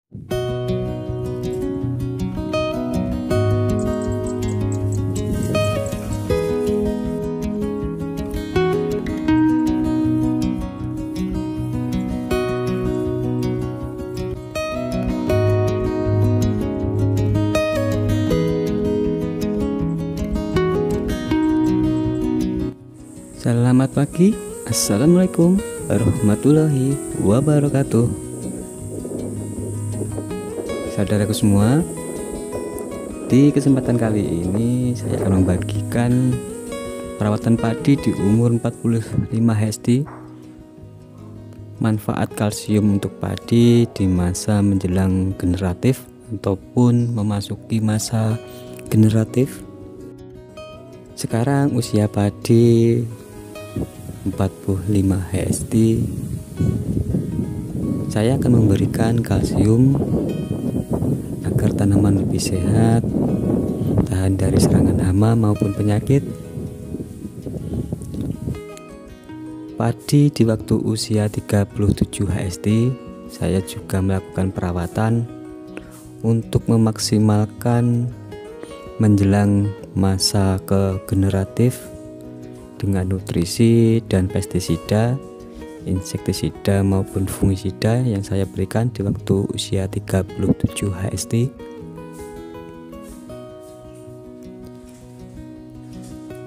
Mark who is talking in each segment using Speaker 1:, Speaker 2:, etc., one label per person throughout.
Speaker 1: Selamat pagi, Assalamualaikum warahmatullahi wabarakatuh. Saudaraku semua, di kesempatan kali ini saya akan membagikan perawatan padi di umur 45 HSD, manfaat kalsium untuk padi di masa menjelang generatif ataupun memasuki masa generatif. Sekarang usia padi 45 HSD. Saya akan memberikan kalsium agar tanaman lebih sehat, tahan dari serangan hama maupun penyakit. Padi di waktu usia 37 HSD, saya juga melakukan perawatan untuk memaksimalkan menjelang masa kegeneratif dengan nutrisi dan pestisida, insektisida maupun fungisida yang saya berikan di waktu usia 37 HSD.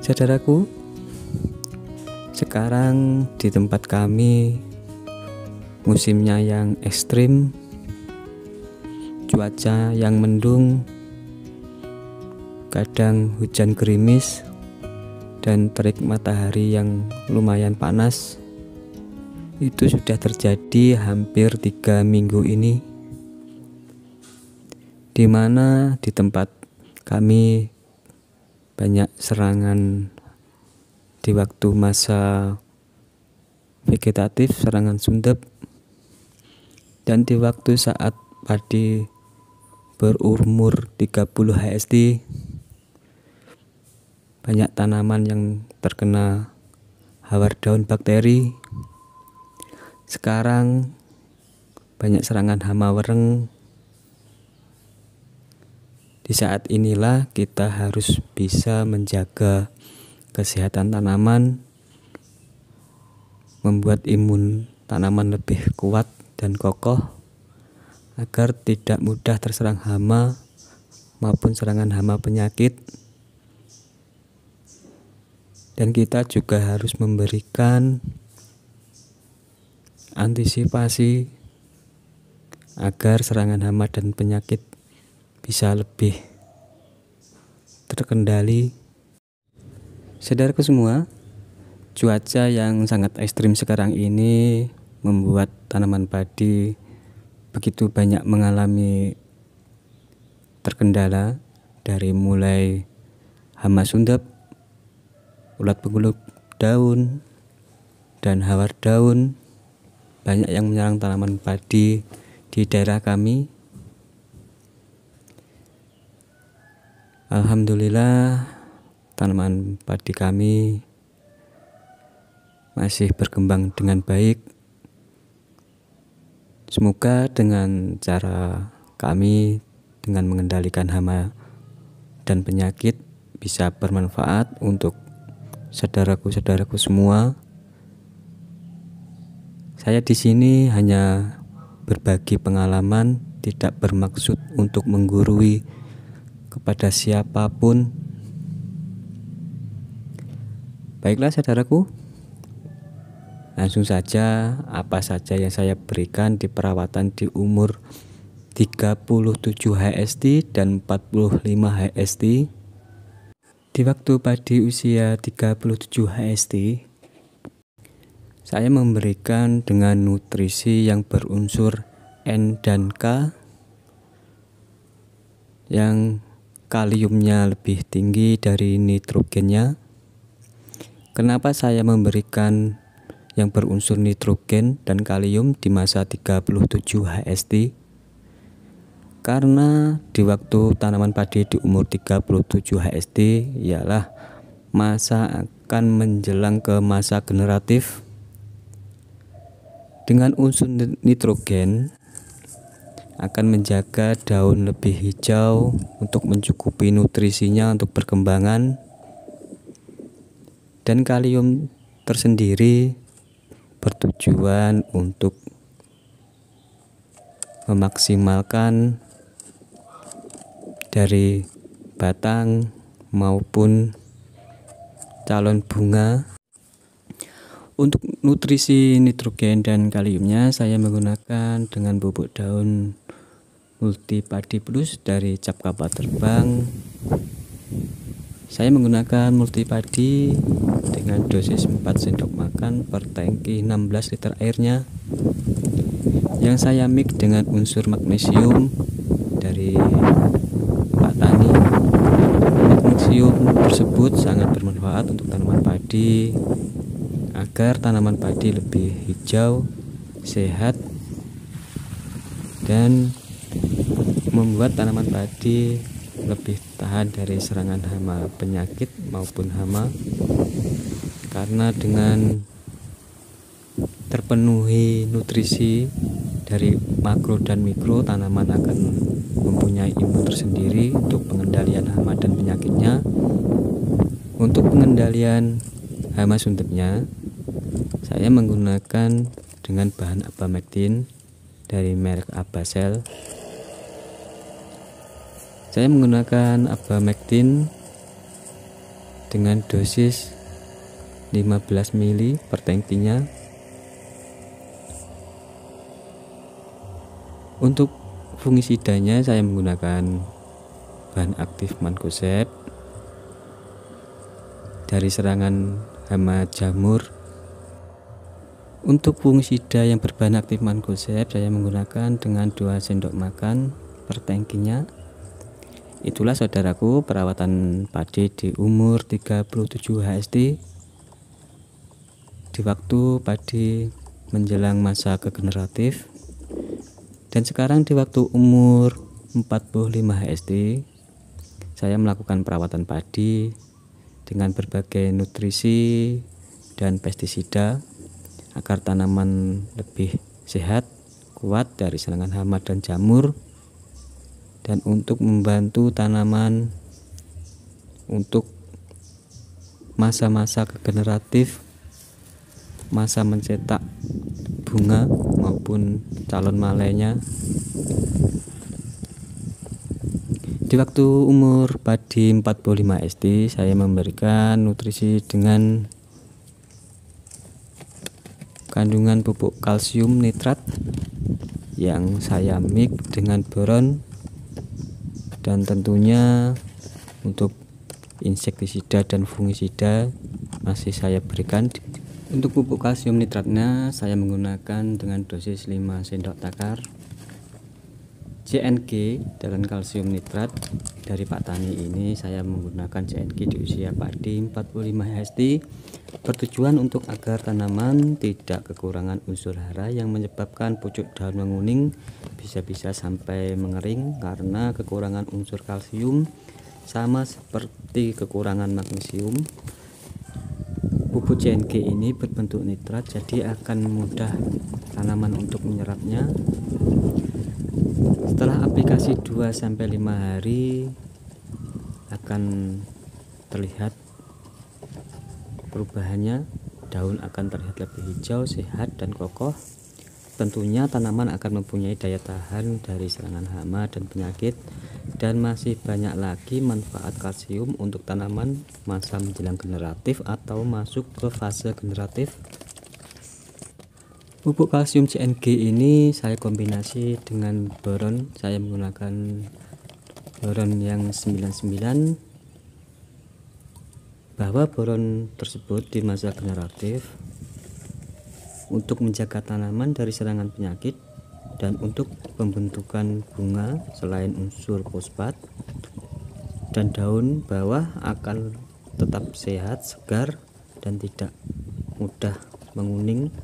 Speaker 1: Saudaraku, sekarang di tempat kami musimnya yang ekstrim, cuaca yang mendung, kadang hujan gerimis, dan terik matahari yang lumayan panas. Itu sudah terjadi hampir 3 minggu ini, dimana di tempat kami banyak serangan di waktu masa vegetatif, serangan sundep, dan di waktu saat padi berumur 30 HSD banyak tanaman yang terkena hawar daun bakteri. Sekarang banyak serangan hama wereng. Di saat inilah kita harus bisa menjaga kesehatan tanaman, membuat imun tanaman lebih kuat dan kokoh agar tidak mudah terserang hama maupun serangan hama penyakit. Dan kita juga harus memberikan antisipasi agar serangan hama dan penyakit bisa lebih terkendali. Saudaraku semua, cuaca yang sangat ekstrim sekarang ini membuat tanaman padi begitu banyak mengalami terkendala, dari mulai hama sundep, ulat penggulung daun, dan hawar daun. Banyak yang menyerang tanaman padi di daerah kami. Alhamdulillah, tanaman padi kami masih berkembang dengan baik. Semoga dengan cara kami dengan mengendalikan hama dan penyakit bisa bermanfaat untuk saudaraku semua. Saya di sini hanya berbagi pengalaman, tidak bermaksud untuk menggurui kepada siapapun. Baiklah saudaraku, langsung saja apa saja yang saya berikan di perawatan di umur 37 HSD dan 45 HSD. Di waktu padi usia 37 HSD, saya memberikan dengan nutrisi yang berunsur N dan K, yang kaliumnya lebih tinggi dari nitrogennya. Kenapa saya memberikan yang berunsur nitrogen dan kalium di masa 37 HSD? Karena di waktu tanaman padi di umur 37 HSD ialah masa akan menjelang ke masa generatif. Dengan unsur nitrogen, akan menjaga daun lebih hijau untuk mencukupi nutrisinya untuk perkembangan. Dan kalium tersendiri bertujuan untuk memaksimalkan dari batang maupun calon bunga. Untuk nutrisi nitrogen dan kaliumnya saya menggunakan dengan bubuk daun Multi Padi Plus dari Cap Kapal Terbang. Saya menggunakan Multi Padi dengan dosis 4 sendok makan per tangki 16 liter airnya, yang saya mix dengan unsur magnesium dari Pak Tani. Magnesium tersebut sangat bermanfaat untuk tanaman padi agar tanaman padi lebih hijau, sehat, dan membuat tanaman padi lebih tahan dari serangan hama penyakit maupun hama. Karena dengan terpenuhi nutrisi dari makro dan mikro, tanaman akan mempunyai imun tersendiri untuk pengendalian hama dan penyakitnya. Untuk pengendalian hama suntepnya, saya menggunakan dengan bahan Abamectin dari merek Abasel. Saya menggunakan Abamectin dengan dosis 15 ml per tangkinya. Untuk fungisidanya saya menggunakan bahan aktif mancozeb dari serangan hama jamur. Untuk fungisida yang berbahan aktif mancozeb saya menggunakan dengan 2 sendok makan per tangkinya. Itulah saudaraku perawatan padi di umur 37 HST di waktu padi menjelang masa kegeneratif. Dan sekarang di waktu umur 45 HST saya melakukan perawatan padi dengan berbagai nutrisi dan pestisida agar tanaman lebih sehat, kuat dari serangan hama dan jamur, dan untuk membantu tanaman untuk masa-masa kegeneratif, masa mencetak bunga maupun calon malainya. Di waktu umur padi 45 ST saya memberikan nutrisi dengan kandungan pupuk kalsium nitrat yang saya mix dengan boron, dan tentunya untuk insektisida dan fungisida masih saya berikan. Untuk pupuk kalsium nitratnya saya menggunakan dengan dosis 5 sendok takar CNG dan kalsium nitrat dari Pak Tani. Ini saya menggunakan CNG di usia padi 45 HST, bertujuan untuk agar tanaman tidak kekurangan unsur hara yang menyebabkan pucuk daun menguning, bisa-bisa sampai mengering karena kekurangan unsur kalsium, sama seperti kekurangan magnesium. Pupuk CNG ini berbentuk nitrat, jadi akan mudah tanaman untuk menyerapnya. Setelah aplikasi 2-5 hari akan terlihat perubahannya. Daun akan terlihat lebih hijau, sehat, dan kokoh. Tentunya tanaman akan mempunyai daya tahan dari serangan hama dan penyakit, dan masih banyak lagi manfaat kalsium untuk tanaman masa menjelang generatif atau masuk ke fase generatif. Pupuk kalsium CNG ini saya kombinasi dengan boron. Saya menggunakan boron yang 99, bahwa boron tersebut di masa generatif untuk menjaga tanaman dari serangan penyakit dan untuk pembentukan bunga. Selain unsur fosfat, dan daun bawah akan tetap sehat, segar, dan tidak mudah menguning.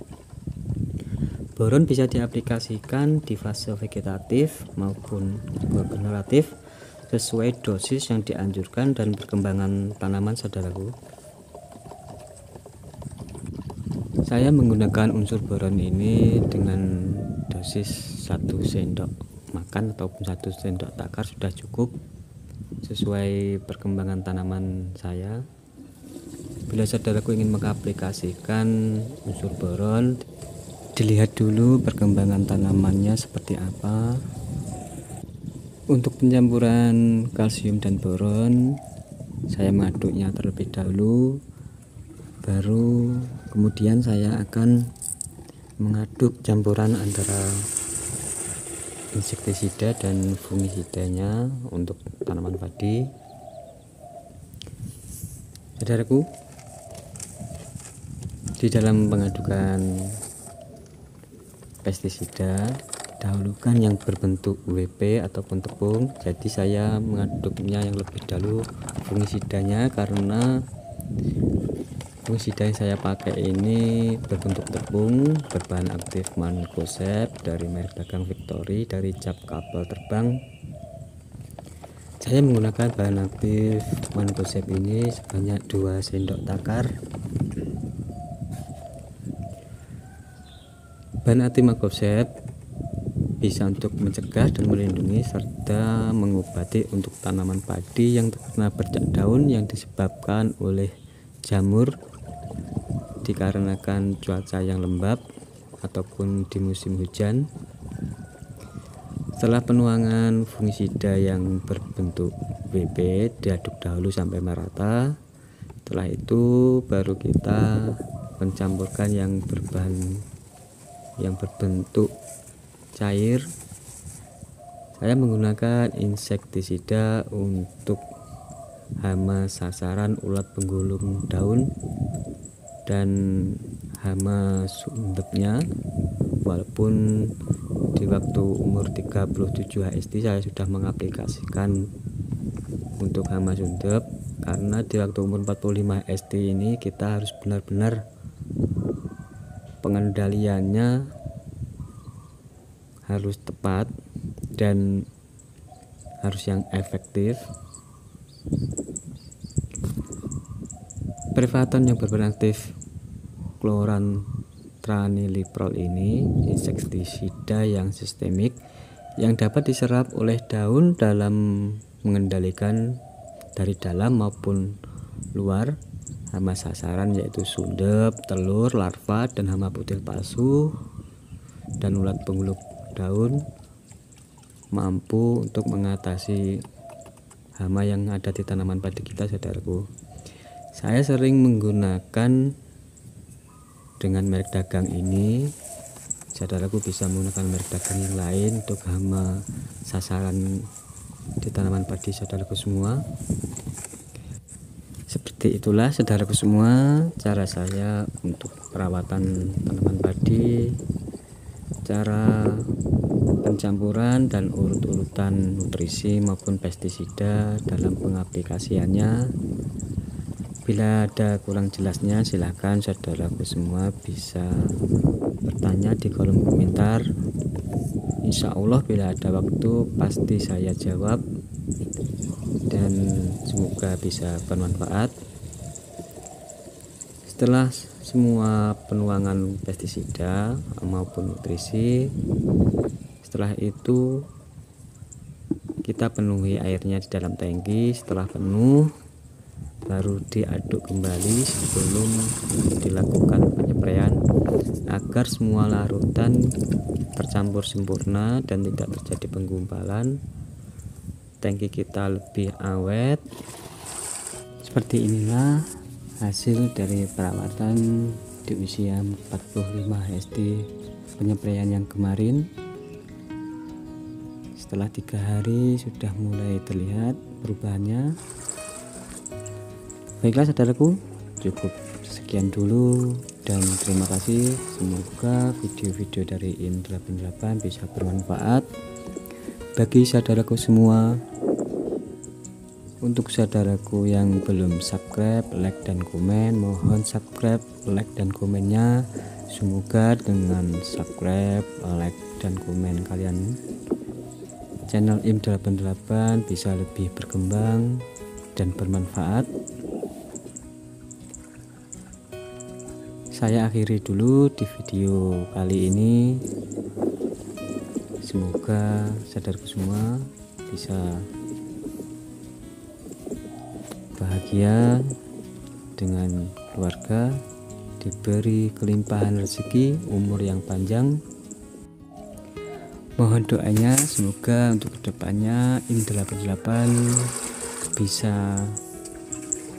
Speaker 1: Boron bisa diaplikasikan di fase vegetatif maupun generatif sesuai dosis yang dianjurkan dan perkembangan tanaman saudaraku. Saya menggunakan unsur boron ini dengan dosis 1 sendok makan ataupun 1 sendok takar sudah cukup sesuai perkembangan tanaman saya. Bila saudaraku ingin mengaplikasikan unsur boron, dilihat dulu perkembangan tanamannya seperti apa. Untuk pencampuran kalsium dan boron, saya mengaduknya terlebih dahulu, baru kemudian saya akan mengaduk campuran antara insektisida dan fungisidanya untuk tanaman padi. Saudaraku, di dalam pengadukan pestisida, dahulukan yang berbentuk WP ataupun tepung. Jadi saya mengaduknya yang lebih dahulu fungisidanya, karena fungisida yang saya pakai ini berbentuk tepung berbahan aktif Mancozeb dari merek dagang Victory dari cap kabel terbang. Saya menggunakan bahan aktif Mancozeb ini sebanyak 2 sendok takar. Bahan aktif Mancozeb bisa untuk mencegah dan melindungi serta mengobati untuk tanaman padi yang terkena bercak daun yang disebabkan oleh jamur dikarenakan cuaca yang lembab ataupun di musim hujan. Setelah penuangan fungisida yang berbentuk WP diaduk dahulu sampai merata. Setelah itu baru kita mencampurkan yang berbentuk cair. Saya menggunakan insektisida untuk hama sasaran ulat penggulung daun dan hama sundepnya. Walaupun di waktu umur 37 HST saya sudah mengaplikasikan untuk hama sundep, karena di waktu umur 45 HST ini kita harus benar-benar pengendaliannya harus tepat dan harus yang efektif. Preparator yang berbahan aktif chlorantraniliprol ini insektisida yang sistemik yang dapat diserap oleh daun dalam mengendalikan dari dalam maupun luar hama sasaran, yaitu sundep, telur, larva, dan hama putil palsu dan ulat penggulung daun, mampu untuk mengatasi hama yang ada di tanaman padi kita, saudaraku. Saya sering menggunakan dengan merek dagang ini. Saudaraku bisa menggunakan merek dagang yang lain untuk hama sasaran di tanaman padi, saudaraku semua. Seperti itulah, saudaraku semua, cara saya untuk perawatan tanaman padi, cara pencampuran dan urut-urutan nutrisi maupun pestisida dalam pengaplikasiannya. Bila ada kurang jelasnya, silahkan saudaraku semua bisa bertanya di kolom komentar. Insya Allah bila ada waktu pasti saya jawab, dan semoga bisa bermanfaat. Setelah semua penuangan pestisida maupun nutrisi, setelah itu kita penuhi airnya di dalam tangki. Setelah penuh baru diaduk kembali sebelum dilakukan penyepraian agar semua larutan tercampur sempurna dan tidak terjadi penggumpalan. Tangki kita lebih awet. Seperti inilah hasil dari perawatan di usia 45 HST penyepraian yang kemarin. Setelah 3 hari sudah mulai terlihat perubahannya. Baiklah saudaraku, cukup sekian dulu dan terima kasih. Semoga video-video dari Indra Penerapan bisa bermanfaat bagi saudaraku semua. Untuk saudaraku yang belum subscribe, like dan komen, mohon subscribe, like dan komennya. Semoga dengan subscribe, like dan komen kalian, channel IM88 bisa lebih berkembang dan bermanfaat. Saya akhiri dulu di video kali ini. Semoga saudaraku semua bisa bahagia dengan keluarga, diberi kelimpahan rezeki, umur yang panjang. Mohon doanya semoga untuk kedepannya Indra 88 bisa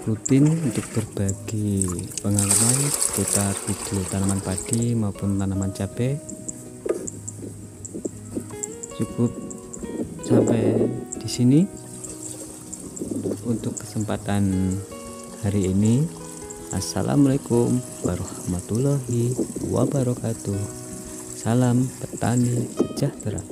Speaker 1: rutin untuk berbagi pengalaman seputar video tanaman padi maupun tanaman cabai. Cukup sampai di sini untuk kesempatan hari ini. Assalamualaikum warahmatullahi wabarakatuh. Salam petani sejahtera.